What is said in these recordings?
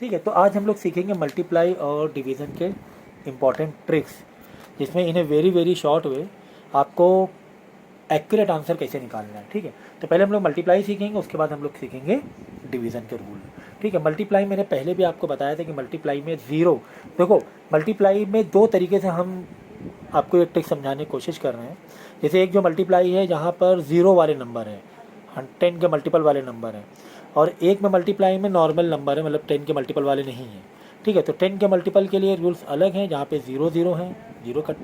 ठीक है, तो आज हम लोग सीखेंगे मल्टीप्लाई और डिवीज़न के इम्पॉर्टेंट ट्रिक्स, जिसमें इन्हें वेरी वेरी शॉर्ट वे आपको एक्यूरेट आंसर कैसे निकालना है। ठीक है, तो पहले हम लोग मल्टीप्लाई सीखेंगे, उसके बाद हम लोग सीखेंगे डिवीज़न के रूल। ठीक है, मल्टीप्लाई मैंने पहले भी आपको बताया था कि मल्टीप्लाई में ज़ीरो, देखो मल्टीप्लाई में दो तरीके से हम आपको एक ट्रिक समझाने की कोशिश कर रहे हैं। जैसे एक जो मल्टीप्लाई है जहाँ पर ज़ीरो वाले नंबर हैं, 10 के मल्टीपल वाले नंबर हैं, और एक में मल्टीप्लाई में नॉर्मल नंबर है, मतलब 10 के मल्टीपल वाले नहीं हैं। ठीक है, तो 10 के मल्टीपल के लिए रूल्स अलग हैं, जहाँ पे ज़ीरो ज़ीरो हैं, ज़ीरो कट,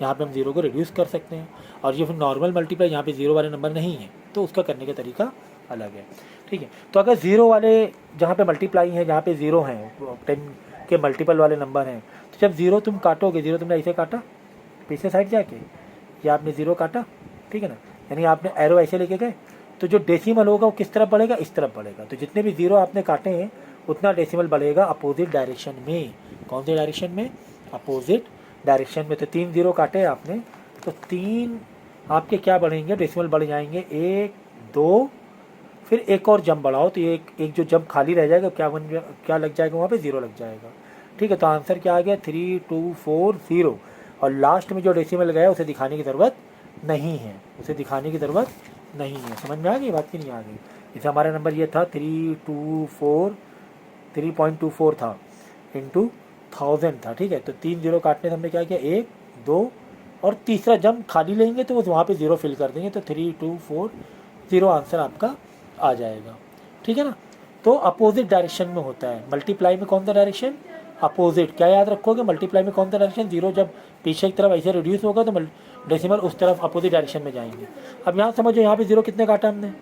यहाँ पे हम ज़ीरो को रिड्यूस कर सकते हैं। और ये फिर नॉर्मल मल्टीप्लाई जहाँ पे ज़ीरो वाले नंबर नहीं है, तो उसका करने का तरीका अलग है। ठीक है, तो अगर ज़ीरो वाले जहाँ पे मल्टीप्लाई है, जहाँ पे ज़ीरो हैं, 10 के मल्टीपल वाले नंबर हैं, तो जब ज़ीरो तुम काटोगे, ज़ीरो तुमने ऐसे काटा पीछे साइड जाके, या आपने ज़ीरो काटा, ठीक है ना, यानी आपने एरो ऐसे लेके गए, तो जो डेसिमल होगा वो किस तरफ बढ़ेगा, इस तरफ बढ़ेगा। तो जितने भी ज़ीरो आपने काटे हैं उतना डेसिमल बढ़ेगा अपोजिट डायरेक्शन में। कौन से डायरेक्शन में? अपोजिट डायरेक्शन में। तो 3 ज़ीरो काटे आपने, तो 3 आपके क्या बढ़ेंगे, डेसिमल बढ़ जाएंगे, 1 2, फिर एक और जंप बढ़ाओ, तो एक जो जंप खाली रह जाएगा क्या लग जाएगा वहाँ पे? ज़ीरो लग जाएगा। ठीक है, तो आंसर क्या आ गया? 3 2 4 0। और लास्ट में जो डेसिमल गया उसे दिखाने की ज़रूरत नहीं है, उसे दिखाने की ज़रूरत नहीं है। समझ में आ गई बात की नहीं आ गई? जैसे हमारा नंबर ये था 3.24 था, इंटू 1000 था। ठीक है, तो 3 ज़ीरो काटने से हमने क्या किया, 1 2, और तीसरा जंप खाली लेंगे तो वहाँ पे ज़ीरो फिल कर देंगे, तो 3 2 4 0 आंसर आपका आ जाएगा। ठीक है ना, तो अपोजिट डायरेक्शन में होता है। मल्टीप्लाई में कौन सा डायरेक्शन? अपोजिट। क्या याद रखोगे? मल्टीप्लाई में कौन सा डायरेक्शन? ज़ीरो जब पीछे की तरफ ऐसे रिड्यूस होगा तो डेसिमल उस तरफ अपोजिट डायरेक्शन में जाएंगे। अब यहाँ समझो, यहाँ पे ज़ीरो कितने काटा हमने?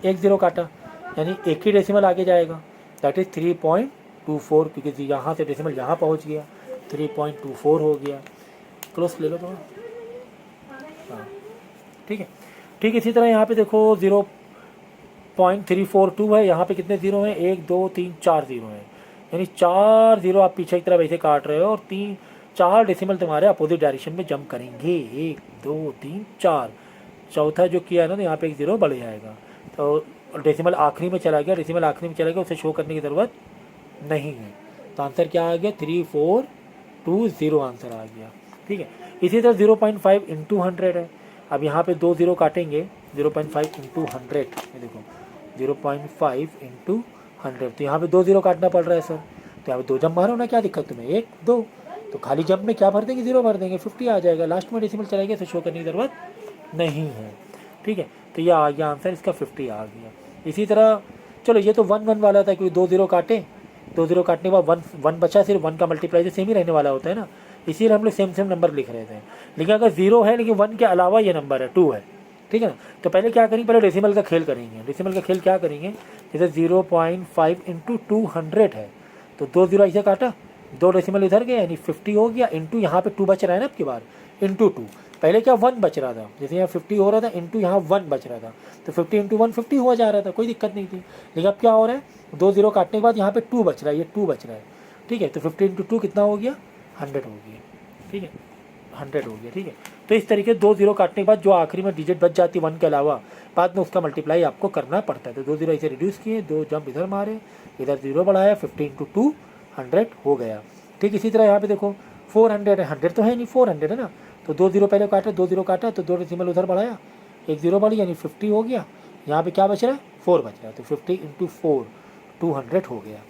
एक ज़ीरो काटा, यानी एक ही डेसिमल आगे जाएगा, दैट इज़ 3.24, क्योंकि यहाँ से डेसिमल यहाँ पहुँच गया, 3.24 हो गया। क्लोज ले लो थोड़ा। हाँ, ठीक है। ठीक, इसी तरह यहाँ पे देखो 0.342 है, यहाँ पे कितने ज़ीरो हैं? 1 2 3 4 ज़ीरो हैं, यानी 4 ज़ीरो आप पीछे की तरफ ऐसे काट रहे हो, और 4 डेसिमल तुम्हारे अपोजिट डायरेक्शन में जंप करेंगे, 1 2 3 4। चौथा जो किया है ना, तो यहाँ पे एक ज़ीरो बढ़ जाएगा, तो डेसिमल आखिरी में चला गया, डेसिमल आखिरी में चला गया, उसे शो करने की ज़रूरत नहीं है। तो आंसर क्या आ गया? 3420 आंसर आ गया। ठीक है, इसी तरह 0.5 इंटू 100 है। अब यहाँ पे 2 ज़ीरो काटेंगे, 0.5 इंटू 100, ये देखो 0.5 इंटू 100, तो यहाँ पे 2 ज़ीरो काटना पड़ रहा है सर। तो यहाँ पे 2 जंप मारो ना, क्या दिक्कत तुम्हें? 1 2, तो खाली जंप में क्या भर देंगे? ज़ीरो भर देंगे, 50 आ जाएगा। लास्ट में डेसिमल चलाएंगे, तो शो करने की ज़रूरत नहीं है। ठीक है, तो यह आ गया आंसर, इसका 50 आ गया। इसी तरह चलो, ये तो 1 1 वाला था, क्योंकि 2 ज़ीरो काटे, 2 ज़ीरो काटने के बाद 1 1 बचा, सिर्फ 1 का मल्टीप्लाई तो सेम ही रहने वाला होता है ना, इसीलिए हम लोग सेम सेम नंबर लिख रहे थे। लेकिन अगर 0 है, लेकिन 1 के अलावा ये नंबर है, 2 है, ठीक है ना, तो पहले क्या करेंगे? पहले डेसिमल का खेल करेंगे। डेसिमल का खेल क्या करेंगे? जैसे 0.5 इंटू 200 है, तो 2 ज़ीरो ऐसे काटा, 2 डेसिमल इधर गए, यानी 50 हो गया, इंटू यहाँ पे 2 बच रहा है ना, आपकी बार इंटू 2। पहले क्या 1 बच रहा था, जैसे यहाँ 50 हो रहा था, इंटू यहाँ 1 बच रहा था, तो 50 इंटू 1 50 हुआ जा रहा था, कोई दिक्कत नहीं थी। लेकिन अब क्या हो रहा है? 2 ज़ीरो काटने के बाद यहाँ पे 2 बच रहा है, ये 2 बच रहा है। ठीक है, तो 50 इंटू 2 कितना हो गया? 100 हो गया। ठीक है, 100 हो गया। ठीक है, तो इस तरीके 2 ज़ीरो काटने के बाद जो आखिरी में डिजिट बच जाती है 1 के अलावा, बाद में उसका मल्टीप्लाई आपको करना पड़ता है। तो 2 ज़ीरो ऐसे रिड्यूस किए, 2 जंप इधर मारे, इधर 0 बढ़ाया, 50 इंटू 2 100 हो गया। ठीक, इसी तरह यहाँ पे देखो 400 है, 100 तो है नहीं, 400 है ना, तो 2 ज़ीरो पहले काटे, 2 ज़ीरो काटा, तो 2 डेसिमल उधर बढ़ाया, 1 ज़ीरो बढ़ी, यानी 50 हो गया। यहाँ पे क्या बच रहा है? 4 बच रहा है, तो 50 इंटू 4 200 हो गया।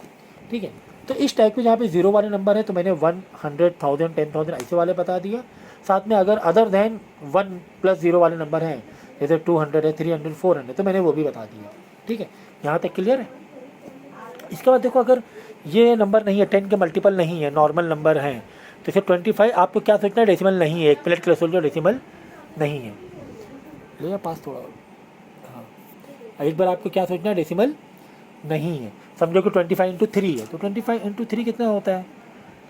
ठीक है, तो इस टाइप के जहाँ पे ज़ीरो वाले नंबर है, तो मैंने 100 1000 10,000 ऐसे वाले बता दिया। साथ में अगर अदर देन 1 प्लस 0 वाले नंबर हैं, जैसे 200 है, 300 400, तो मैंने वो भी बता दिया। ठीक है, यहाँ तक क्लियर है? इसके बाद देखो, अगर ये नंबर नहीं है, 10 के मल्टीपल नहीं है, नॉर्मल नंबर हैं, तो इसे 25 आपको क्या सोचना है? डेसिमल नहीं है, एक प्लेट के लिए सोच लो डेसिमल नहीं है। ले या पास थोड़ा, हाँ, एक बार आपको क्या सोचना है? डेसिमल नहीं है। समझो कि 25 इंटू 3 है, तो 25 इंटू 3 कितना होता है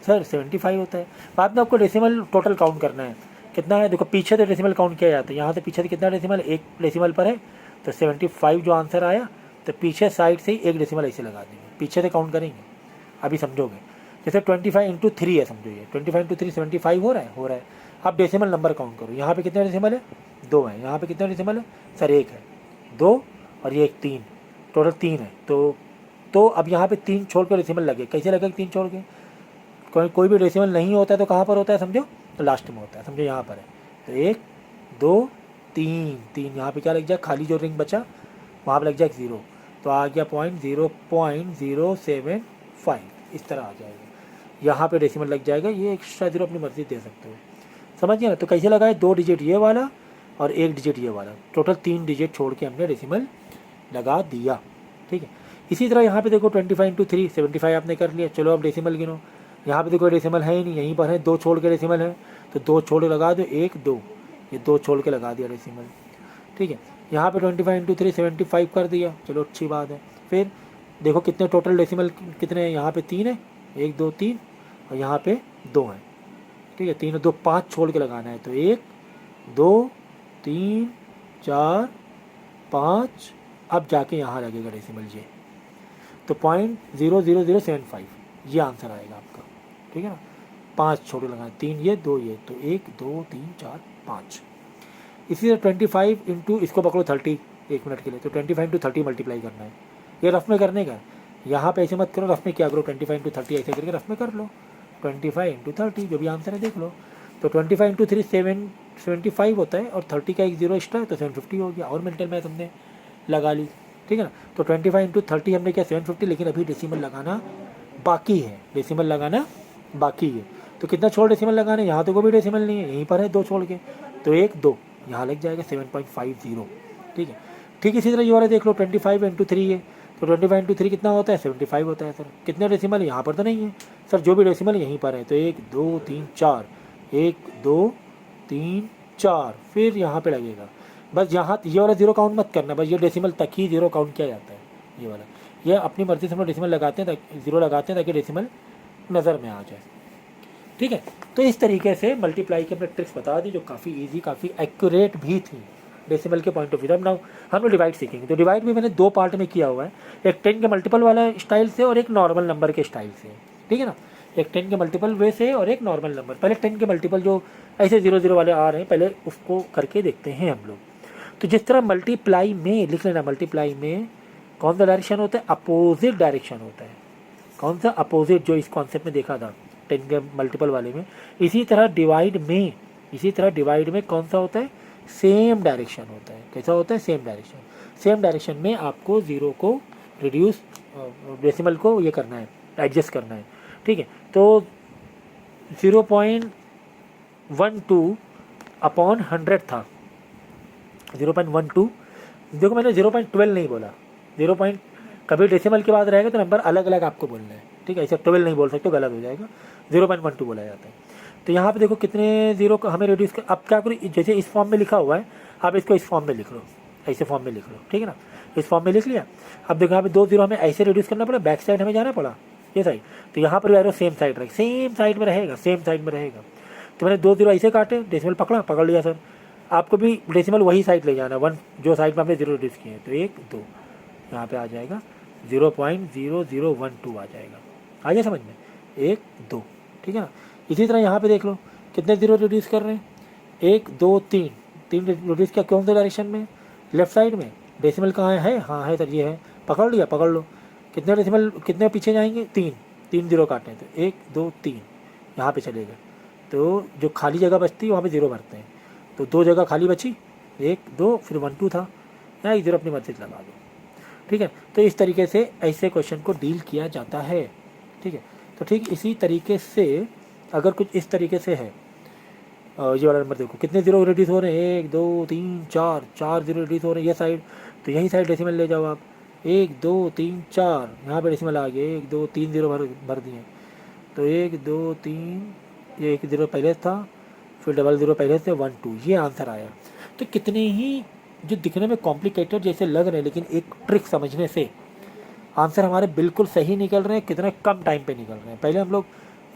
सर? 75 होता है। बाद में आपको डेसिमल टोटल काउंट करना है, कितना है? देखो पीछे से डेसिमल काउंट किया जाता है, यहाँ से पीछे से कितना डेसिमल? एक डेसिमल पर है, तो 75 जो आंसर आया, तो पीछे साइड से ही एक डेसिमल ऐसे लगा देंगे, पीछे से काउंट करेंगे, अभी समझोगे। जैसे 25 इंटू 3 है, समझो ये 25 इंटू 3 75 हो रहा है, हो रहा है। अब डेसिमल नंबर काउंट करो, यहाँ पे कितने डेसिमल है? 2 है। यहाँ पे कितने डेसिमल है सर? 1 है, 2 और ये एक 3, टोटल 3 है। तो तो अब यहाँ पे 3 छोड़ के डेसिमल लगे, कैसे लगे 3 छोड़ के, कोई भी डेसिमल नहीं होता है तो कहाँ पर होता है समझो, तो लास्ट में होता है, समझो यहाँ पर है। तो 1 2 3 3 यहाँ पे क्या लग जाए, खाली जो रिंग बचा वहाँ पर लग जाए 0, तो आ गया 0.075, इस तरह आ जाएगा। यहाँ पे डेसिमल लग जाएगा, ये एक्स्ट्रा 0 अपनी मर्जी दे सकते हो, समझ गया ना। तो कैसे लगाए, 2 डिजिट ये वाला और 1 डिजिट ये वाला, टोटल 3 डिजिट छोड़ के हमने डेसिमल लगा दिया, ठीक है। इसी तरह यहाँ पे देखो 25 × 3 75 आपने कर लिया। चलो अब डेसिमल गिनो, यहाँ पे तो कोई डेसिमल है ही नहीं, यहीं पर है 2 छोड़ के डेसिमल है, तो 2 छोड़ के लगा दो, 1 2, ये 2 छोड़ के लगा दिया डेसिमल, ठीक है। यहाँ पे 25 × 3 75 कर दिया, चलो अच्छी बात है। फिर देखो कितने टोटल डेसिमल कितने हैं, यहाँ पे 3 है, 1 2 3, और यहाँ पे 2 है, ठीक है। 3 और 2 5 छोड़ के लगाना है, तो 1 2 3 4 5, अब जाके यहाँ लगेगा डेसिमल ये, तो 0.00075 ये आंसर आएगा आपका, ठीक है ना। 5 छोटे लगाए, 3 ये 2 ये, तो 1 2 3 4 5। इसी तरह 25 × इसको पकड़ो 30 1 मिनट के लिए, तो 25 × 30 मल्टीप्लाई करना है, ये रफ में करने का, यहाँ पे ऐसे मत करो, रफ में क्या करो 25 × 30 ऐसे करके रफ में कर लो, 25 × 30 जो भी आंसर है देख लो। तो 25 × 3 75 होता है, और 30 का एक 0 एक्स्ट्रा है तो 750 हो गया, और मेंटल मैथ हमने लगा ली, ठीक है ना। तो 25 × 30 हमने किया 750, लेकिन अभी डेसिमल लगाना बाकी है, डेसिमल लगाना बाकी है। तो कितना छोड़ डेसिमल लगाना है, यहाँ तो कोई भी डेसिमल नहीं है, यहीं पर है 2 छोड़ के, तो 1 2 यहाँ लग जाएगा 7.50, ठीक है। ठीक इसी तरह ये वाला देख लो 25 × 3 है, तो 25 × 3 कितना होता है 75 होता है। सर कितने डेसिमल, यहाँ पर तो नहीं है सर, जो भी डेसिमल यहीं पर है, तो 1 2 3 4, 1 2 3 4, फिर यहाँ पे लगेगा। बस यहाँ ये वाला 0 काउंट मत करना, बस ये डेसिमल तक ही 0 काउंट किया जाता है, ये वाला, ये अपनी मर्ज़ी से हम लोग डेसिमल लगाते हैं, 0 लगाते हैं ताकि डेसिमल नज़र में आ जाए, ठीक है। तो इस तरीके से मल्टीप्लाई की हमने ट्रिक्स बता दी, जो काफ़ी इजी काफ़ी एक्यूरेट भी थी डेसिमल के पॉइंट ऑफ व्यू। अब हम लोग डिवाइड सीखेंगे, तो डिवाइड भी मैंने 2 पार्ट में किया हुआ है, एक 10 के मल्टीपल वाला स्टाइल से और एक नॉर्मल नंबर के स्टाइल से, ठीक है ना। एक 10 के मल्टीपल वे से और एक नॉर्मल नंबर। पहले 10 के मल्टीपल जो ऐसे 0 0 वाले आ रहे हैं, पहले उसको करके देखते हैं हम लोग। तो जिस तरह मल्टीप्लाई में लिख लेना, मल्टीप्लाई में कौन सा डायरेक्शन होता है, अपोजिट डायरेक्शन होता है, कौन सा अपोजिट, जो इस कॉन्सेप्ट में देखा था 10 के मल्टीपल वाले में। इसी तरह डिवाइड में कौन सा होता है, सेम डायरेक्शन होता है। कैसा होता है, सेम डायरेक्शन। सेम डायरेक्शन में आपको 0 को रिड्यूस, डेसिमल को ये करना है, एडजस्ट करना है, ठीक है। तो 0.12/100 था, 0.12, देखो मैंने 0.12 नहीं बोला, 0. कभी डेसिमल के बाद रहेगा तो नंबर अलग अलग आपको बोलना है, ठीक है। ऐसे 12 नहीं बोल सकते, गलत हो जाएगा, 0.12 बोला जाता है। तो यहाँ पे देखो कितने 0 को हमें रिड्यूस कर, अब क्या करो, जैसे इस फॉर्म में लिखा हुआ है, आप इसको इस फॉर्म में लिख लो, ऐसे फॉर्म में लिख लो, ठीक है ना। इस फॉर्म में लिख लिया। अब देखो यहाँ पे 2 0 हमें ऐसे रिड्यूस करना पड़ा, बैक साइड हमें जाना पड़ा, ये साइड, तो यहाँ पर एरो सेम साइड रहेगा, सेम साइड में रहेगा, सेम साइड में रहेगा। तो मैंने 2 0 ऐसे काटे, डेसिमल पकड़ लिया सर। आपको भी डेसिमल वही साइड ले जाना, 1 जो साइड में आपने 0 रिड्यूस किए हैं, तो 1 2 यहाँ पे आ जाएगा 0.0012 आ जाएगा, आ गया समझ में, 1 2, ठीक है ना। इसी तरह यहाँ पे देख लो कितने 0 रिड्यूस कर रहे हैं, 1 2 3 रिड्यूस किया, कौन से डायरेक्शन में, लेफ्ट साइड में। डेसिमल कहाँ है, हाँ है सर, ये है, पकड़ लिया, पकड़ लो। कितने डेसिमल कितने पीछे जाएंगे, 3 0 काटते हैं, तो 1 2 3 यहाँ पे चलेगा। तो जो खाली जगह बचती है वहाँ पे 0 भरते हैं, तो 2 जगह खाली बची, 1 2 फिर 1 2 था, यहाँ 1 0 अपनी मर्जी से लगा दो, ठीक है। तो इस तरीके से ऐसे क्वेश्चन को डील किया जाता है, ठीक है। तो ठीक इसी तरीके से अगर कुछ इस तरीके से है, ये वाला नंबर देखो कितने 0 रिड्यूस हो रहे हैं, 1 2 3 4 0 रिड्यूस हो रहे हैं, ये साइड, तो यही साइड डेसिमल ले जाओ आप, 1 2 3 4 यहाँ पे डेसिमल आ गए, 1 2 3 0 भर दिए, तो 1 2 3, ये 1 0 पहले था, फिर डबल 0 पहले से 1 2, ये आंसर आया। तो कितने ही जो दिखने में कॉम्प्लिकेटेड जैसे लग रहे हैं, लेकिन एक ट्रिक समझने से आंसर हमारे बिल्कुल सही निकल रहे हैं, कितने कम टाइम पे निकल रहे हैं। पहले हम लोग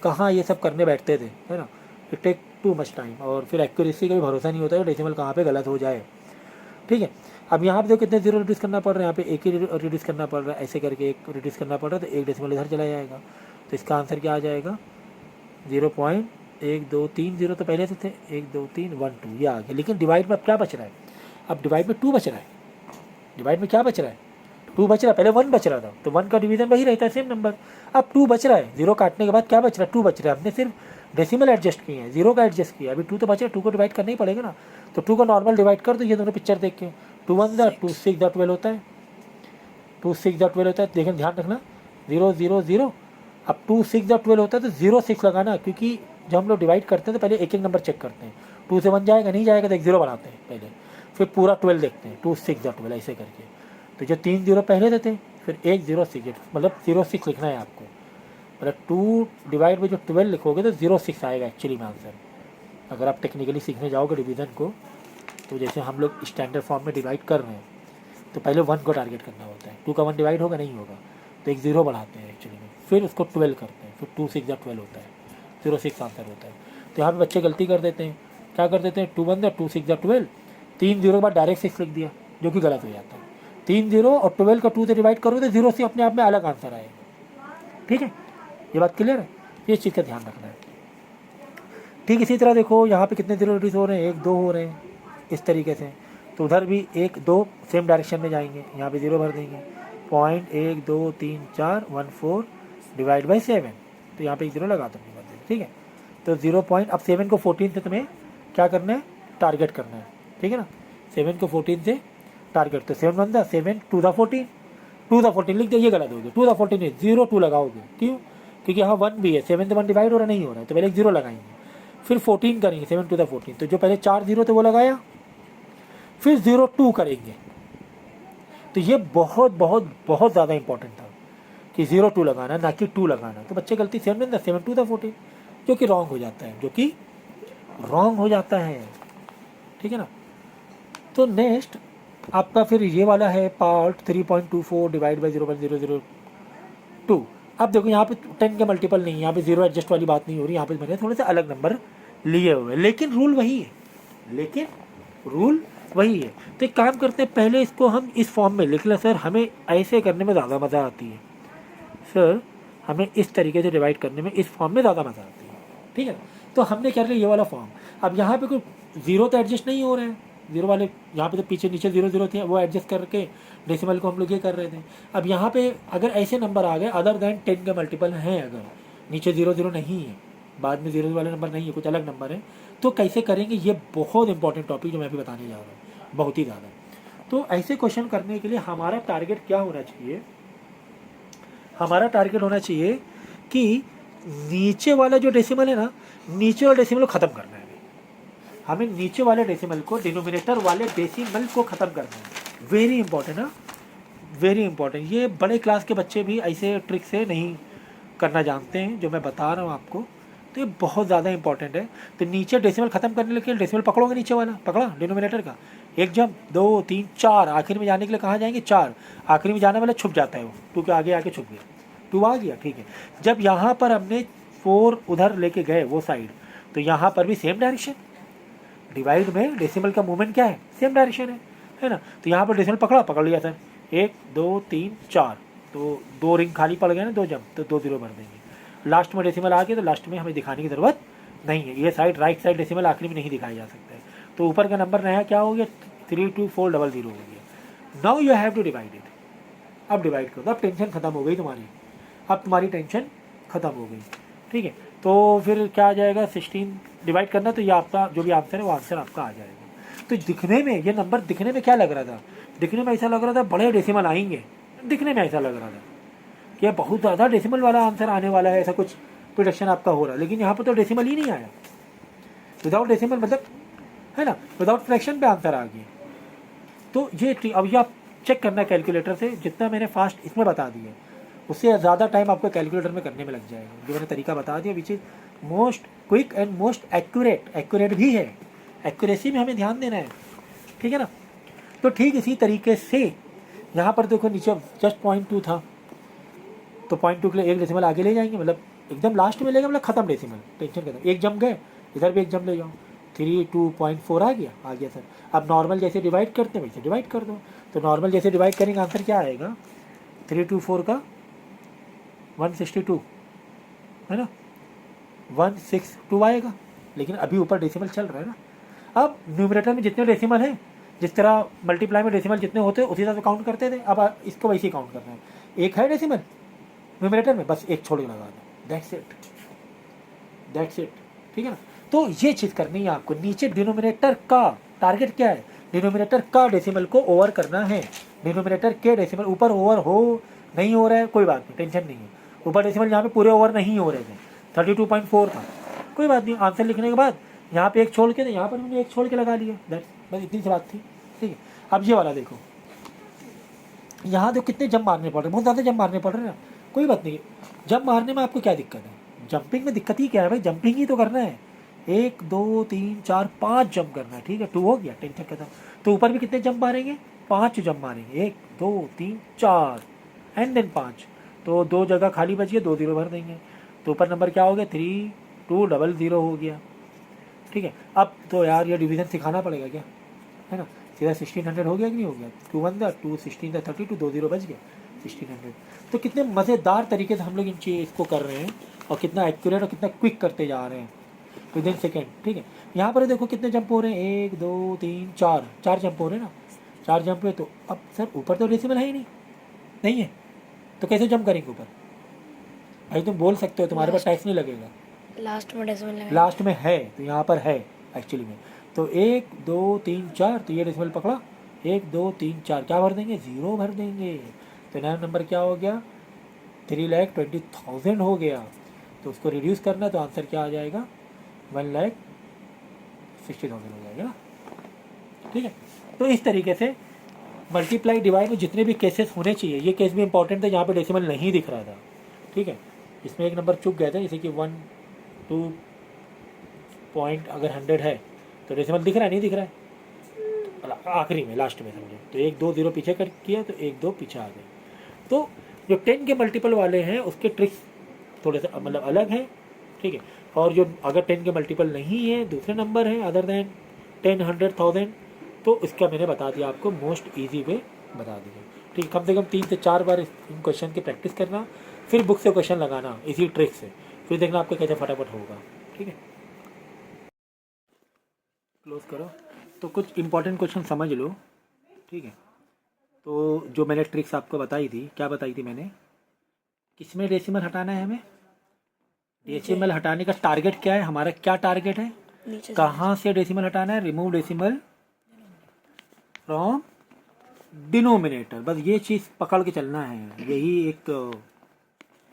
कहाँ ये सब करने बैठते थे, है ना, it take too much time, और फिर एक्यूरेसी का भी भरोसा नहीं होता है, डेसिमल कहाँ पे गलत हो जाए, ठीक है। अब यहाँ पे देखो कितने 0 रिड्यूस करना पड़ रहा है, यहाँ पे एक ही रिड्यूस करना पड़ रहा है, ऐसे करके एक रिड्यूस करना पड़ रहा है, तो एक डेसिमल इधर चला जाएगा, तो इसका आंसर क्या आ जाएगा, 0.1230 तो पहले से थे, 1 2 3 1 2 ये आ गया। लेकिन डिवाइड में अब क्या बच रहा है, अब डिवाइड में 2 बच रहा है, डिवाइड में क्या बच रहा है, 2 बच रहा है, पहले 1 बच रहा था, तो 1 का डिवीजन वही रहता है, सेम नंबर। अब 2 बच रहा है, 0 काटने के बाद क्या बच रहा है, 2 बच रहा है। हमने सिर्फ डेसिमल एडजस्ट किए हैं, 0 का एडजस्ट किया, अभी 2 तो बच रहा है, 2 को डिवाइड करना ही पड़ेगा ना। तो 2 को नॉर्मल डिवाइड कर दो, ये दोनों पिक्चर देख के। 2 1 ज़ा 2 6 ज़ा 12 होता है, 2 6 ज़ा 12 होता है। लेकिन ध्यान रखना 0 0 0, अब 2 6 ज़ा 12 होता है तो 0 6 लगाना, क्योंकि जब हम लोग डिवाइड करते हैं तो पहले एक एक नंबर चेक करते हैं। 2 से 1 जाएगा, नहीं जाएगा तो एक 0 बनाते हैं पहले, फिर पूरा 12 देखते हैं, 2 6 ज़ा 12 ऐसे करके। तो जो 3 0 पहले देते हैं, फिर 1 0 6, मतलब 0 6 लिखना है आपको। मतलब 2 डिवाइड में जो 12 लिखोगे तो 0 6 आएगा एक्चुअली में आंसर। अगर आप टेक्निकली सीखने जाओगे डिवीज़न को, तो जैसे हम लोग स्टैंडर्ड फॉर्म में डिवाइड कर रहे हैं, तो पहले 1 को टारगेट करना होता है। 2 का 1 डिवाइड होगा, नहीं होगा, तो एक 0 बढ़ाते हैं एक्चुअली में, फिर उसको 12 करते हैं, फिर 2 6 ज़ा 12 होता है, 0 6 आंसर होता है। तो यहाँ पे बच्चे गलती कर देते हैं, क्या कर देते हैं, 2 1 ज़ा 2 6 ज़ा 12, 3 0 के बाद डायरेक्ट 6 लिख दिया, जो कि गलत हो जाता है। 3 0 और 12 का 2 से डिवाइड करो तो 0 से अपने आप में अलग आंसर आएगा। ठीक है, ये बात क्लियर है, ये चीज़ का ध्यान रखना है। ठीक इसी तरह देखो यहाँ पे कितने 0 रिड्यूस हो रहे हैं, 1 2 हो रहे हैं इस तरीके से। तो उधर भी 1 2 सेम डायरेक्शन में जाएंगे, यहाँ पे 0 भर देंगे। पॉइंट 1 2 3 4 1 4 डिवाइड बाई 7, तो यहाँ पे एक 0 लगा दो, ठीक है। तो 0 पॉइंट, अब 7 को 14 से तुम्हें क्या करना है, टारगेट करना है, ठीक है ना। 7 को 14 से टारगेट, तो 7 1 ज़ा 7 2 ज़ा 14, 2 ज़ा 14 लिख दिया, ये गलत हो गया। 2 ज़ा 14 है, 0 2 लगाओगे, क्यों, क्योंकि यहाँ 1 भी है, 7 से 1 डिवाइड हो रहा नहीं हो रहा है, तो पहले एक 0 लगाएंगे, फिर 14 करेंगे, 7 2 ज़ा 14, तो जो पहले 4 0 थे वो लगाया, फिर 0 2 करेंगे। तो ये बहुत बहुत बहुत ज़्यादा इंपॉर्टेंट था कि 0 2 लगाना, ना कि 2 लगाना। तो बच्चे गलती 7 7 2 ज़ा 14, जो कि रॉन्ग हो जाता है, जो कि रॉन्ग हो जाता है, ठीक है ना। तो नेक्स्ट आपका फिर ये वाला है पार्ट 3.24 डिवाइड बाई 0.002। अब देखो यहाँ पे 10 के मल्टीपल नहीं, यहाँ पे 0 एडजस्ट वाली बात नहीं हो रही, यहाँ पे मैंने थोड़े से अलग नंबर लिए हुए हैं, लेकिन रूल वही है, लेकिन रूल वही है। तो एक काम करते हैं, पहले इसको हम इस फॉर्म में लिख लें। सर हमें ऐसे करने में ज़्यादा मज़ा आती है, सर हमें इस तरीके से डिवाइड करने में, इस फॉर्म में ज़्यादा मज़ा आती है, ठीक है। तो हमने क्या लिया, ये वाला फॉर्म। अब यहाँ पे कोई 0 तो एडजस्ट नहीं हो रहे हैं, 0 वाले यहाँ पे तो पीछे नीचे 0 0 थे, वो एडजस्ट करके डेसिमल को हम लोग ये कर रहे थे। अब यहाँ पे अगर ऐसे नंबर आ गए अदर देन 10 के मल्टीपल हैं, अगर नीचे 0 0 नहीं है, बाद में 0 वाले नंबर नहीं है, कुछ अलग नंबर है, तो कैसे करेंगे, ये बहुत इंपॉर्टेंट टॉपिक जो मैं अभी बताने जा रहा हूँ, बहुत ही ज़्यादा। तो ऐसे क्वेश्चन करने के लिए हमारा टारगेट क्या होना चाहिए, हमारा टारगेट होना चाहिए कि नीचे वाला जो डेसिमल है ना, नीचे वाले डेसिमल को ख़त्म करना है। हमें नीचे वाले डेसिमल को, डिनोमिनेटर वाले डेसिमल को ख़त्म करना है। वेरी इंपॉर्टेंट है, वेरी इंपॉर्टेंट। ये बड़े क्लास के बच्चे भी ऐसे ट्रिक से नहीं करना जानते हैं, जो मैं बता रहा हूँ आपको, तो ये बहुत ज़्यादा इंपॉर्टेंट है। तो नीचे डेसिमल ख़त्म करने के लिए डेसिमल पकड़ोगे, नीचे वाला पकड़ा डिनोमिनेटर का, 1 जब 2 3 4, आखिर में जाने के लिए कहाँ जाएंगे, 4, आखिरी में जाने वाला छुप जाता है, वो 2 के आगे आके छुप गया, 2 आ गया, ठीक है। जब यहाँ पर हमने 4 उधर लेके गए वो साइड, तो यहाँ पर भी सेम डायरेक्शन, डिवाइड में डेसिमल का मूवमेंट क्या है, सेम डायरेक्शन है ना। तो यहाँ पर डेसिमल पकड़ लिया सर, 1 2 3 4, तो 2 रिंग खाली पड़ गए ना, 2 जब, तो 2 0 भर देंगे। लास्ट में डेसिमल आ गया, तो लास्ट में हमें दिखाने की ज़रूरत नहीं है, ये साइड राइट साइड डेसिमल आखिरी में नहीं दिखाया जा सकता है। तो ऊपर का नंबर नया क्या हो गया, 32400 हो गया। Now you have to divide it, अब डिवाइड करो, अब टेंशन खत्म हो गई तुम्हारी, अब तुम्हारी टेंशन खत्म हो गई, ठीक है। तो फिर क्या आ जाएगा, 16 डिवाइड करना, तो ये आपका जो भी आंसर है वो आंसर आपका आ जाएगा। तो दिखने में ये नंबर, दिखने में क्या लग रहा था, दिखने में ऐसा लग रहा था बड़े डेसिमल आएंगे, दिखने में ऐसा लग रहा था कि ये बहुत ज़्यादा डेसिमल वाला आंसर आने वाला है, ऐसा कुछ प्रोडक्शन आपका हो रहा है। लेकिन यहाँ पर तो डेसिमल ही नहीं आया, विदाउट डेसिमल मतलब, है ना, विदाउट फ्रैक्शन पे आंसर आ गया। तो ये अब ये आप चेक करना कैलकुलेटर से, जितना मैंने फास्ट इसमें बता दिया उससे ज़्यादा टाइम आपको कैलकुलेटर में करने में लग जाएगा। जो मैंने तरीका बता दिया which is most quick and most accurate भी है, एक्यूरेसी में हमें ध्यान देना है, ठीक है ना। तो ठीक इसी तरीके से यहाँ पर देखो, नीचे जस्ट 0.2 था, तो 0.2 के लिए एक डेसिमल आगे ले जाएंगे, मतलब एकदम लास्ट में लेगा, मतलब खत्म डेसिमल, टेंशन खत्म। एक जम गए, इधर भी एक जम ले जाओ, 32.4 आ गया सर। अब नॉर्मल जैसे डिवाइड करते हैं वैसे डिवाइड कर दो। तो नॉर्मल जैसे डिवाइड करेंगे, आंसर क्या आएगा, 324 का 162, है ना, 162 आएगा। लेकिन अभी ऊपर डेसिमल चल रहा है ना। अब न्यूमरेटर में जितने डेसिमल हैं जिस तरह मल्टीप्लाई में डेसिमल जितने होते उसी तरह से काउंट करते थे, अब इसको वैसे ही काउंट करना है। एक है डेसिमल न्यूमरेटर में, बस एक छोड़ के लगा दो, दैट्स इट, ठीक है ना। तो ये चीज़ करनी है आपको। नीचे डिनोमिनेटर का टारगेट क्या है, डिनोमिनेटर का डेसिमल को ओवर करना है। डिनोमिनेटर के डेसिमल ऊपर ओवर हो नहीं हो रहा है कोई बात नहीं, टेंशन नहीं है। ऊपर डेसिमल यहाँ पे पूरे ओवर नहीं हो रहे थे, 32.4 था, कोई बात नहीं। आंसर लिखने के बाद यहाँ पे एक छोड़ के, यहाँ पर मैंने एक छोड़ के लगा लिया, बस इतनी सी बात थी, ठीक है। अब ये वाला देखो, यहाँ तो कितने जंप मारने पड़ रहे, बहुत ज़्यादा जंप मारने पड़ रहे हैं ना, कोई बात नहीं। जंप मारने में आपको क्या दिक्कत है, जंपिंग में दिक्कत ही क्या है भाई, जंपिंग ही तो करना है। 1 2 3 4 5 जंप करना है, ठीक है, 2 हो गया, टेंशन खत्म। तो ऊपर भी कितने जंप मारेंगे, 5 जंप मारेंगे, 1 2 3 4 एंड देन 5। तो 2 जगह खाली बची है, 2 0 भर देंगे। तो ऊपर नंबर क्या हो गया, 3200 हो गया, ठीक है। अब तो यार ये डिवीज़न सिखाना पड़ेगा क्या, है ना। सीधा 1600 हो गया कि नहीं हो गया, 2 1 2 16 32, 2 0 बच गया, 1600। तो कितने मज़ेदार तरीके से हम लोग इन चीज़ इसको कर रहे हैं, और कितना एक्यूरेट और कितना क्विक करते जा रहे हैं विदिन सेकेंड, ठीक है। यहाँ पर देखो कितने जंप हो रहे हैं, 1 2 3 4 जंप हो रहे हैं ना, 4 जंप हुए। तो अब सर ऊपर तो डेसिमल है ही नहीं है, तो कैसे जंप करेंगे ऊपर भाई, तुम बोल सकते हो, तुम्हारे पास टैक्स नहीं लगेगा, लास्ट में डेसिमल लगेगा, लास्ट में है, तो यहाँ पर है एक्चुअली में। तो 1 2 3 4, तो ये डेसिमल पकड़ा, 1 2 3 4, क्या भर देंगे, 0 भर देंगे। तो नया नंबर क्या हो गया, 3,20,000 हो गया। तो उसको रिड्यूस करना, तो आंसर क्या आ जाएगा, 1,60,000 हो जाएगा ना, ठीक है। तो इस तरीके से मल्टीप्लाई डिवाइड में जितने भी केसेस होने चाहिए, ये केस भी इंपॉर्टेंट था, यहाँ पे डेसिमल नहीं दिख रहा था, ठीक है। इसमें एक नंबर चुक गया था, जैसे कि 1 2 पॉइंट अगर 100 है तो डेसिमल दिख रहा है, नहीं दिख रहा है आखिरी में, लास्ट में समझो। तो 1 2 0 पीछे कर किया, तो 1 2 पीछे आ गए। तो जो 10 के मल्टीपल वाले हैं उसके ट्रिक्स थोड़े से मतलब अलग हैं, ठीक है। और जो अगर 10 के मल्टीपल नहीं है, दूसरे नंबर हैं अदर देन 10 100 1000, तो इसका मैंने बता दिया आपको, मोस्ट ईजी वे बता दिया, ठीक है। कम से कम 3 से 4 बार इन क्वेश्चन की प्रैक्टिस करना, फिर बुक से क्वेश्चन लगाना इसी ट्रिक से, फिर देखना आपको कैसे फटाफट होगा, ठीक है। क्लोज करो। तो कुछ इंपॉर्टेंट क्वेश्चन समझ लो, ठीक है। तो जो मैंने ट्रिक्स आपको बताई थी, क्या बताई थी मैंने, किसमें डेसिमल हटाना है हमें, डेसिमल हटाने का टारगेट क्या है, हमारा क्या टारगेट है, कहाँ से डेसिमल हटाना है, रिमूव डेसिमल फ्रॉम डिनोमिनेटर, बस ये चीज़ पकड़ के चलना है, यही एक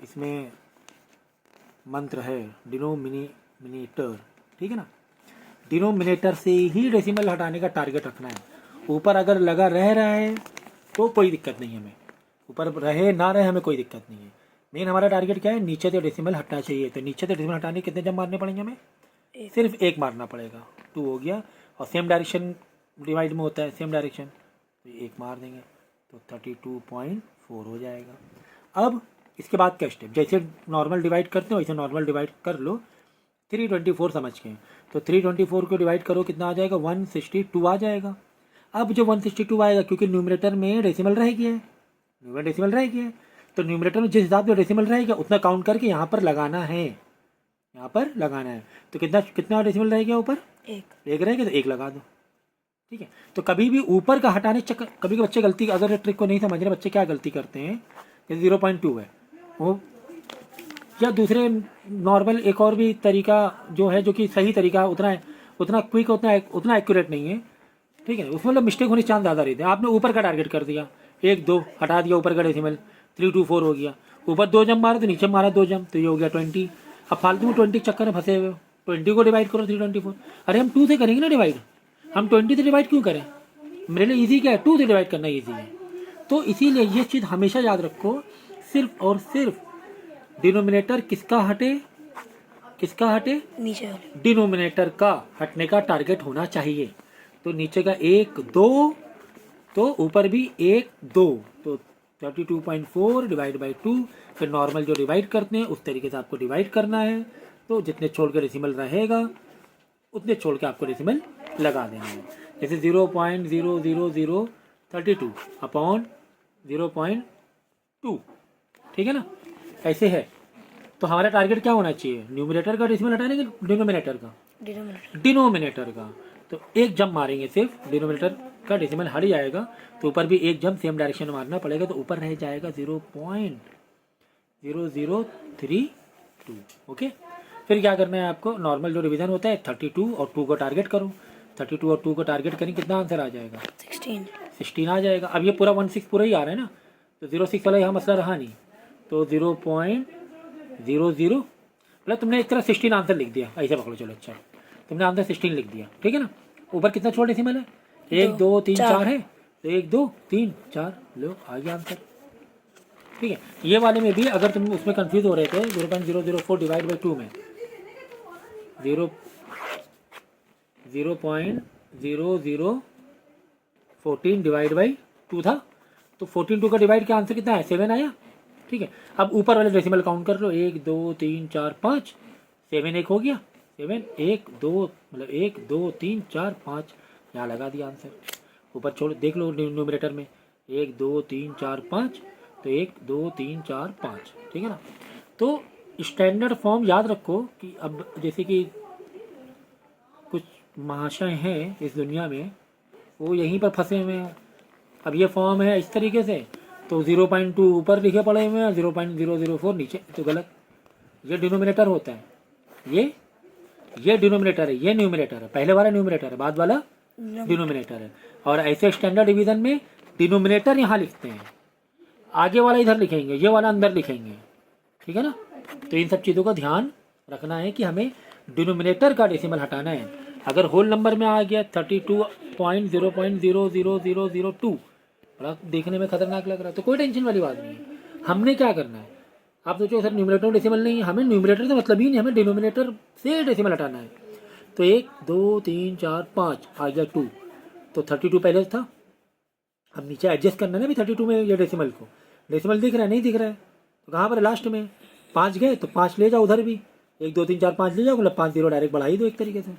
इसमें मंत्र है, डिनोमिनेटर, ठीक है ना। डिनोमिनेटर से ही डेसिमल हटाने का टारगेट रखना है। ऊपर अगर लगा रह रहा है तो कोई दिक्कत नहीं है हमें, ऊपर रहे ना रहे हमें कोई दिक्कत नहीं है। मेन हमारा टारगेट क्या है, नीचे से डेसिमल हटना चाहिए। तो नीचे से डेसिमल हटाने कितने जंप मारने पड़ेंगे हमें, सिर्फ एक मारना पड़ेगा, 2 हो गया। और सेम डायरेक्शन डिवाइड में होता है, सेम डायरेक्शन, तो एक मार देंगे, तो 32.4 हो जाएगा। अब इसके बाद क्या स्टेप, जैसे नॉर्मल डिवाइड करते हो वैसे नॉर्मल डिवाइड कर लो, 324 समझ के। तो 324 को डिवाइड करो, कितना आ जाएगा, 162 आ जाएगा। अब जो 162 आएगा, क्योंकि न्यूमरेटर में डेसिमल रह गया है, न्यूमरेटर डेसिमल रह गया है, तो न्यूमरेटर में जिस हिसाब से डेसिमल रहेगा उतना काउंट करके यहाँ पर लगाना है, यहाँ पर लगाना है। तो कितना कितना डेसिमल रह गया ऊपर, एक रहेगा, तो एक लगा दो, ठीक है। तो कभी भी ऊपर का हटाने चक्कर, कभी के बच्चे गलती, अगर ट्रिक को नहीं समझ रहे बच्चे, क्या गलती करते हैं, जैसे 0.2 है वो, या दूसरे नॉर्मल एक और भी तरीका जो है, जो कि सही तरीका उतना क्विक, उतना एक्यूरेट नहीं है, ठीक है। उसमें मतलब मिस्टेक होने के चांस ज़्यादा रहते हैं। आपने ऊपर का टारगेट कर दिया, 1 2 हटा दिया ऊपर का डेसिमल, 324 हो गया, ऊपर 2 जंप मारा तो नीचे मारा 2 जंप, तो ये हो गया 20। अब फालतू में 20 चक्कर में फंसे हुए हो, 20 को डिवाइड करो 324, अरे हम 2 से करेंगे ना डिवाइड, हम 20 से डिवाइड क्यों करें, मेरे लिए ईजी क्या है, 2 से डिवाइड करना ईजी है। तो इसीलिए ये चीज़ हमेशा याद रखो, सिर्फ और सिर्फ डिनोमिनेटर किसका हटे, नीचे वाले डिनोमिनेटर का हटने का टारगेट होना चाहिए। तो नीचे का 1 2, तो ऊपर भी 1 2, तो 32.4 डिवाइड बाई 2, फिर नॉर्मल जो डिवाइड करते हैं उस तरीके से आपको डिवाइड करना है। तो जितने छोड़ के डेसिमल रहेगा उतने छोड़ के आपको डेसिमल लगा देना है। जैसे 0.000032 अपॉन 0.2, ठीक है ना, ऐसे है। तो हमारा टारगेट क्या होना चाहिए, न्यूमरेटर का डेसिमल हटाने का, डिनोमिनेटर का, डिनोमिनेटर का। तो एक जंप मारेंगे सिर्फ डिनोमिनेटर का डेसिमल हट जाएगा तो ऊपर भी एक जंप सेम डायरेक्शन में मारना पड़ेगा, तो ऊपर रह जाएगा 0.0032। ओके, फिर क्या करना है आपको, नॉर्मल जो डिवीजन होता है 32 और 2 को टारगेट करो, 32 और 2 को टारगेट करें, कितना आंसर आ जाएगा 16 आ जाएगा। अब ये पूरा 16 पूरा ही आ रहा है ना, तो 06 वाला यहाँ मसला रहा नहीं, तो 0.00 मतलब तुमने एक तरह 16 आंसर लिख दिया, ऐसे पकड़ो। चलो अच्छा, तुमने आंसर 16 लिख दिया, ठीक है ना। ऊपर कितना छोटा डेसिमल है, 1 2 3 4 है, तो 1 2 3 4 लो आ गया आंसर, ठीक है। ये वाले में भी अगर तुम उसमें कंफ्यूज हो रहे थे 0.004 डिवाइड बाई 2 में 0.0014 डिवाइड बाई 2 था, तो 14 2 का डिवाइड का आंसर कितना है 7 आया, ठीक है। अब ऊपर वाले डेसिमल काउंट कर लो, 1 2 3 4 5, 7 एक हो गया, 7 1 2 मतलब 1 2 3 4 5, यहाँ लगा दिया आंसर। ऊपर छोड़ देख लो न्यूमरेटर में 1 2 3 4 5, तो 1 2 3 4 5, ठीक है ना। तो स्टैंडर्ड फॉर्म याद रखो कि अब जैसे कि कुछ महाशय हैं इस दुनिया में, वो यहीं पर फंसे हुए हैं। अब ये फॉर्म है इस तरीके से, तो 0.2 ऊपर लिखे पड़े हुए हैं, 0.004 नीचे, तो गलत। ये डिनोमिनेटर होता है, ये डिनोमिनेटर है, ये न्यूमिनेटर है, पहले वाला न्यूमिनेटर है, बाद वाला डिनोमिनेटर है। और ऐसे स्टैंडर्ड डिवीजन में डिनोमिनेटर यहाँ लिखते हैं, आगे वाला इधर लिखेंगे, ये वाला अंदर लिखेंगे, ठीक है ना। तो इन सब चीज़ों का ध्यान रखना है कि हमें डिनोमिनेटर का डेसिमल हटाना है। अगर होल नंबर में आ गया 32.0.00002, बड़ा देखने में खतरनाक लग रहा है, तो कोई टेंशन वाली बात नहीं है। हमने क्या करना है, आप सोचो सर न्यूमरेटर डेसिमल नहीं है, हमें न्यूमरेटर से मतलब ही नहीं, हमें डिनोमिनेटर से डेसिमल हटाना है। तो 1 2 3 4 5 आ गया 2, तो 32 पहले था, अब नीचे एडजस्ट करना है ना भी 32 में ये डेसिमल को, डेसिमल दिख रहा है नहीं दिख रहा है, तो कहाँ पर लास्ट में 5 गए, तो 5 ले जाओ उधर भी, 1 2 3 4 5 ले जाओ, मतलब 5 0 डायरेक्ट बढ़ा ही दो एक तरीके से,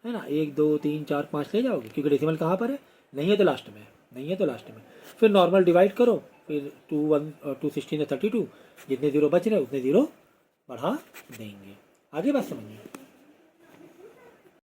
है ना। 1 2 3 4 5 ले जाओगे, क्योंकि डेसिमल कहाँ पर है, नहीं है तो लास्ट में, नहीं है तो लास्ट में। फिर नॉर्मल डिवाइड करो, फिर 216 है 32, जितने 0 बच रहे उतने 0 बढ़ा देंगे। आगे बात समझिए।